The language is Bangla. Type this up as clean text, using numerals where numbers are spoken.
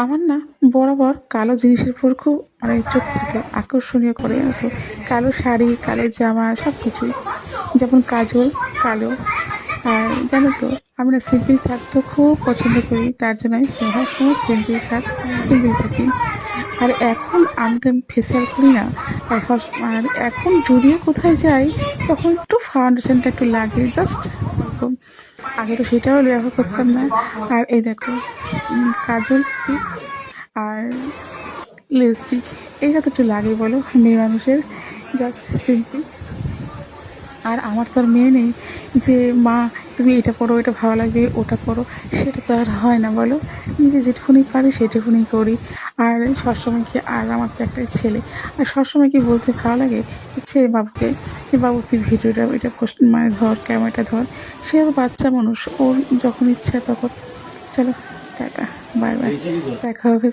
আমার না বরাবর কালো জিনিসের উপর খুব মানে চোখ থাকে, আকর্ষণীয় করে তো কালো শাড়ি, কালো জামা সব কিছুই। যেমন কাজল কালো। আর জানো তো আমি না সিম্পল থাকতে খুব পছন্দ করি, তার জন্য আমি সবসময় সিম্পল সাজ, সিম্পল থাকি। আর এখন আমি তো ফেসিয়াল করি না। আর এখন যদিও কোথায় যাই তখন একটু ফাউন্ডেশনটা একটু লাগে, জাস্ট অল্প। আগে তো সেটাও ব্যবহার করতাম না। আর এই দেখো কাজল টিপ আর লিপস্টিক, এইটা তো একটু লাগে বলো মেয়ে মানুষের, জাস্ট সিম্পল। আর আমার তো আর মেয়ে নেই যে মা তুমি এটা পরো, এটা ভালো লাগবে, ওটা পরো, সেটা তো আর হয় না বলো। নিজে যেটুকুনি পারি সেটুকুনি করি। আর সবসময় কি, আর আমার তো একটাই ছেলে, আর সবসময় কি বলতে ভালো লাগে ইচ্ছে বাবুকে যে বাবু তুই ভিডিওটা এটা পোস্ট মানে ধর, ক্যামেরাটা ধর। সে তো বাচ্চা মানুষ, ওর যখন ইচ্ছা তখন। চলো টাটা, বাই বাই, দেখা হবে।